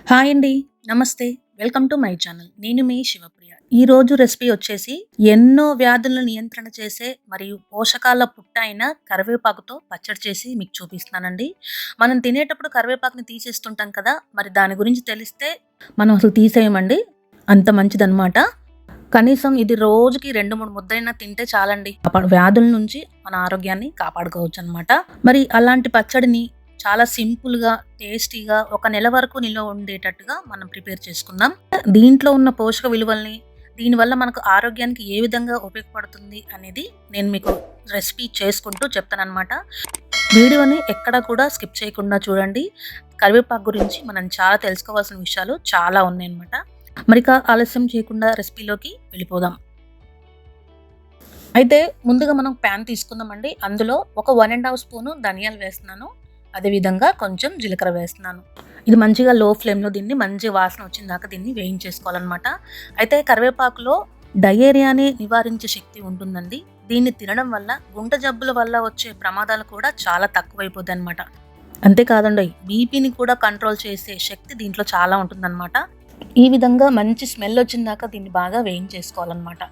Hi అండి. నమస్తే. Welcome to my channel. నేను మీ శివప్రియ. ఈరోజు రెసిపీ వచ్చేసి ఎన్నో వ్యాధులను నియంత్రణ చేసే మరియు పోషకాల పుట్ట అయిన కరివేపాకుతో పచ్చడి చేసి మీకు చూపిస్తున్నానండి. మనం తినేటప్పుడు కరివేపాకుని తీసేస్తుంటాం కదా! మరి దాని గురించి తెలిస్తే మనం అసలు తీసేయమండి. అంత మంచిదనమాట. కనీసం ఇది రోజుకి 2, 3 ముద్దైనా తింటే చాలండి. వ్యాధుల నుంచి మన ఆరోగ్యాన్ని కాపాడుకోవచ్చనమాట. మరి అలాంటి పచ్చడిని చాలా సింపుల్‌గా, టేస్టీగా ఒక నెల వరకు నిల్వ ఉండేటట్టుగా మనం ప్రిపేర్ చేసుకుందాం. దీంట్లో ఉన్న పోషక విలువల్ని, దీనివల్ల మనకు ఆరోగ్యానికి ఏ విధంగా ఉపయోగపడుతుంది అనేది నేను మీకు రెసిపీ చేసుకుంటూ చెప్తాననమాట. వీడియోని ఎక్కడా కూడా స్కిప్ చేయకుండా చూడండి. కరివేపాకు గురించి మనం చాలా తెలుసుకోవాల్సిన విషయాలు చాలా ఉన్నాయన్నమాట. మరిక ఆలస్యం చేయకుండా రెసిపీలోకి వెళ్ళిపోదాం. అయితే ముందుగా మనం ప్యాన్ తీసుకుందామండి. అందులో ఒక 1 ½ స్పూను ధనియాలు వేస్తున్నాను. అదేవిధంగా కొంచెం జీలకర్ర వేస్తున్నాను. ఇది మంచిగా లో ఫ్లేమ్‌లో దీన్ని మంచి వాసన వచ్చిందాకా దీన్ని వేయించేసుకోవాలన్నమాట. అయితే కరివేపాకులో డయేరియాని నివారించే శక్తి ఉంటుందండి. దీన్ని తినడం వల్ల గుండె జబ్బుల వల్ల వచ్చే ప్రమాదాలు కూడా చాలా తక్కువైపోతాయన్నమాట. అంతేకాదండి, బీపీని కూడా కంట్రోల్ చేసే శక్తి దీంట్లో చాలా ఉంటుందన్నమాట. ఈ విధంగా మంచి స్మెల్ వచ్చిందాకా దీన్ని బాగా వేయించేసుకోవాలన్నమాట.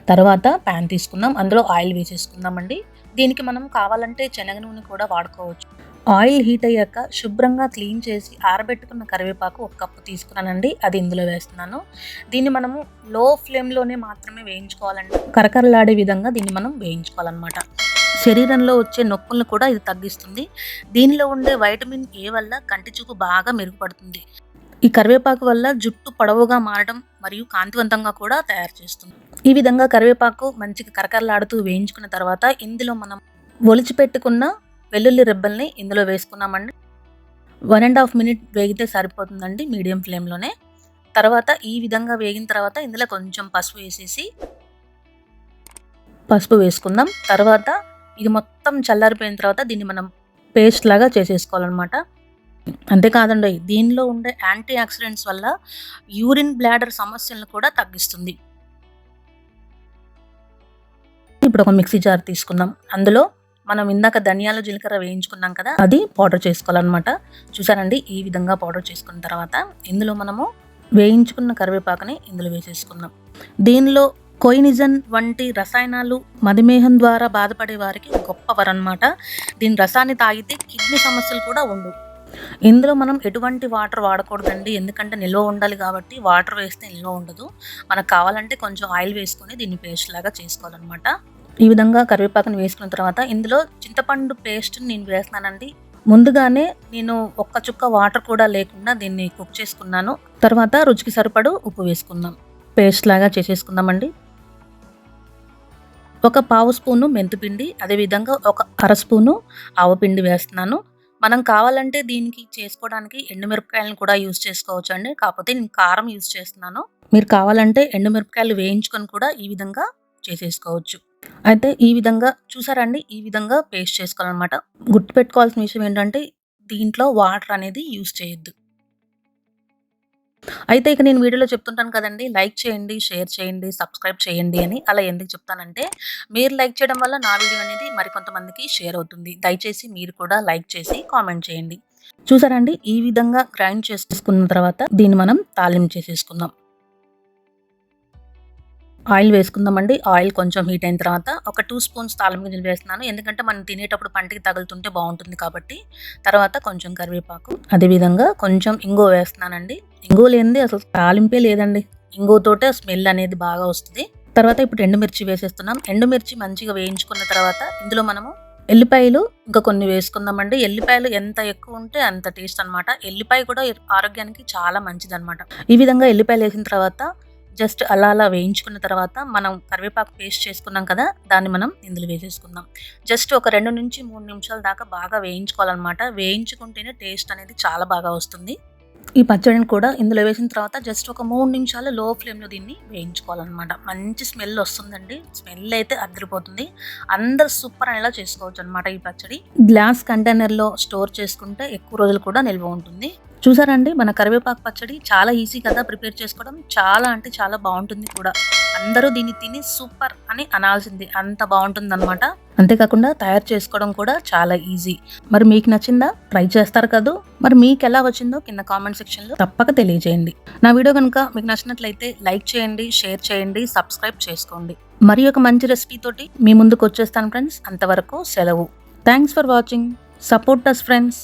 తర్వాత ప్యాన్ తీసుకుందాం. అందులో ఆయిల్ వేసేసుకుందామండి. దీనికి మనం కావాలంటే శనగ నూనె కూడా వాడుకోవచ్చు. ఆయిల్ హీట్ అయ్యాక శుభ్రంగా క్లీన్ చేసి ఆరబెట్టుకున్న కరివేపాకు 1 కప్పు తీసుకున్నానండి. అది ఇందులో వేస్తున్నాను. దీన్ని మనము లో ఫ్లేమ్‌లోనే మాత్రమే వేయించుకోవాలండి. కరకరలాడే విధంగా దీన్ని మనం వేయించుకోవాలన్నమాట. శరీరంలో వచ్చే నొప్పులను కూడా ఇది తగ్గిస్తుంది. దీనిలో ఉండే వైటమిన్ ఏ వల్ల కంటి చూపు బాగా మెరుగుపడుతుంది. ఈ కరివేపాకు వల్ల జుట్టు పొడవుగా మారడం మరియు కాంతివంతంగా కూడా తయారు చేస్తుంది. ఈ విధంగా కరివేపాకు మంచిగా కరకరలాడుతూ వేయించుకున్న తర్వాత ఇందులో మనం ఒలిచిపెట్టుకున్న వెల్లుల్లి రెబ్బల్ని ఇందులో వేసుకున్నామండి. 1 ½ మినిట్ వేగితే సరిపోతుందండి మీడియం ఫ్లేమ్‌లోనే. తర్వాత ఈ విధంగా వేగిన తర్వాత ఇందులో కొంచెం పసుపు వేసుకుందాం. తర్వాత ఇది మొత్తం చల్లారిపోయిన తర్వాత దీన్ని మనం పేస్ట్ లాగా చేసేసుకోవాలన్నమాట. అంతేకాదండి, దీనిలో ఉండే యాంటీ ఆక్సిడెంట్స్ వల్ల యూరిన్ బ్లాడర్ సమస్యలను కూడా తగ్గిస్తుంది. ఇప్పుడు ఒక మిక్సీ జార్ తీసుకుందాం. అందులో మనం ఇందాక ధనియాలు, జీలకర్ర వేయించుకున్నాం కదా, అది పౌడర్ చేసుకోవాలన్నమాట. చూసారండి, ఈ విధంగా పౌడర్ చేసుకున్న తర్వాత ఇందులో మనము వేయించుకున్న కరివేపాకుని ఇందులో వేసేసుకుందాం. దీనిలో కొయినిజన్ వంటి రసాయనాలు మధుమేహం ద్వారా బాధపడే వారికి గొప్ప వరన్నమాట. దీని రసాన్ని తాగితే కిడ్నీ సమస్యలు కూడా ఉండవు. ఇందులో మనం ఎటువంటి వాటర్ వాడకూడదండి. ఎందుకంటే నిల్వ ఉండాలి కాబట్టి వాటర్ వేస్తే నిల్వ ఉండదు. మనకు కావాలంటే కొంచెం ఆయిల్ వేసుకొని దీన్ని పేస్ట్ లాగా చేసుకోవాలన్నమాట. ఈ విధంగా కరివేపాకుని వేసుకున్న తర్వాత ఇందులో చింతపండు పేస్ట్ని నేను వేస్తున్నానండి. ముందుగానే నేను ఒక్క చుక్క వాటర్ కూడా లేకుండా దీన్ని కుక్ చేసుకున్నాను. తర్వాత రుచికి సరిపడు ఉప్పు వేసుకుందాం. పేస్ట్ లాగా చేసేసుకుందామండి. ఒక 1/2 స్పూను మెంతిపిండి, అదేవిధంగా ఒక 1/2 స్పూను ఆవపిండి వేస్తున్నాను. మనం కావాలంటే దీనికి చేసుకోవడానికి ఎండుమిరపకాయలను కూడా యూజ్ చేసుకోవచ్చండి. కాకపోతే నేను కారం యూజ్ చేస్తున్నాను. మీరు కావాలంటే ఎండుమిరపకాయలు వేయించుకొని కూడా ఈ విధంగా చేసేసుకోవచ్చు. అయితే ఈ విధంగా చూసారండి, ఈ విధంగా పేస్ట్ చేసుకోవాలన్నమాట. గుర్తుపెట్టుకోవాల్సిన విషయం ఏంటంటే దీంట్లో వాటర్ అనేది యూజ్ చేయొద్దు. అయితే ఇక నేను వీడియోలో చెప్తుంటాను కదండీ, లైక్ చేయండి, షేర్ చేయండి, సబ్స్క్రైబ్ చేయండి అని. అలా ఎందుకు చెప్తానంటే మీరు లైక్ చేయడం వల్ల నా వీడియో అనేది మరికొంతమందికి షేర్ అవుతుంది. దయచేసి మీరు కూడా లైక్ చేసి కామెంట్ చేయండి. చూసారండి, ఈ విధంగా గ్రైండ్ చేసుకున్న తర్వాత దీన్ని మనం తాలింపు చేసేసుకుందాం. ఆయిల్ వేసుకుందామండి. ఆయిల్ కొంచెం హీట్ అయిన తర్వాత ఒక 2 స్పూన్స్ తాలింపు గింజలు వేస్తున్నాను. ఎందుకంటే మనం తినేటప్పుడు పంటికి తగులుతుంటే బాగుంటుంది కాబట్టి. తర్వాత కొంచెం కరివేపాకు, అదేవిధంగా కొంచెం ఇంగువ వేస్తున్నానండి. ఇంగువ లేనిది అసలు తాలింపే లేదండి. ఇంగువతోటే స్మెల్ అనేది బాగా వస్తుంది. తర్వాత ఇప్పుడు ఎండుమిర్చి వేసేస్తున్నాం. ఎండుమిర్చి మంచిగా వేయించుకున్న తర్వాత ఇందులో మనము ఎల్లిపాయలు ఇంకా కొన్ని వేసుకుందామండి. ఎల్లిపాయలు ఎంత ఎక్కువ ఉంటే అంత టేస్ట్ అనమాట. ఎల్లిపాయ కూడా ఆరోగ్యానికి చాలా మంచిదన్నమాట. ఈ విధంగా ఎల్లిపాయలు వేసిన తర్వాత జస్ట్ అలా వేయించుకున్న తర్వాత మనం కరివేపాకు పేస్ట్ చేసుకున్నాం కదా, దాన్ని మనం ఇందులో వేసేసుకుందాం. జస్ట్ ఒక 2 నుంచి 3 నిమిషాల దాకా బాగా వేయించుకోవాలన్నమాట. వేయించుకుంటేనే టేస్ట్ అనేది చాలా బాగా వస్తుంది. ఈ పచ్చడిని కూడా ఇందులో వేసిన తర్వాత జస్ట్ ఒక 3 నిమిషాలు లో ఫ్లేమ్‌లో దీన్ని వేయించుకోవాలన్నమాట. మంచి స్మెల్ వస్తుందండి. స్మెల్ అయితే అదిరిపోతుంది. అందరూ సూపర్ అనేలా చేసుకోవచ్చు అనమాట ఈ పచ్చడి. గ్లాస్ కంటైనర్‌లో స్టోర్ చేసుకుంటే ఎక్కువ రోజులు కూడా నిల్వ ఉంటుంది. చూసారండి, మన కరివేపాకు పచ్చడి చాలా ఈజీ కదా ప్రిపేర్ చేసుకోవడం. చాలా అంటే చాలా బాగుంటుంది కూడా. అందరూ దీన్ని తిని సూపర్ అని అనాల్సింది, అంత బాగుంటుందన్నమాట. అంతేకాకుండా తయారు చేసుకోవడం కూడా చాలా ఈజీ. మరి మీకు నచ్చిందా? ట్రై చేస్తారు కదూ. మరి మీకు ఎలా వచ్చిందో కింద కామెంట్ సెక్షన్లో తప్పక తెలియజేయండి. నా వీడియో కనుక మీకు నచ్చినట్లయితే లైక్ చేయండి, షేర్ చేయండి, సబ్స్క్రైబ్ చేసుకోండి. మరి ఒక మంచి రెసిపీ తోటి మీ ముందుకు వచ్చేస్తాను ఫ్రెండ్స్. అంతవరకు సెలవు. Thanks for watching. Support us friends.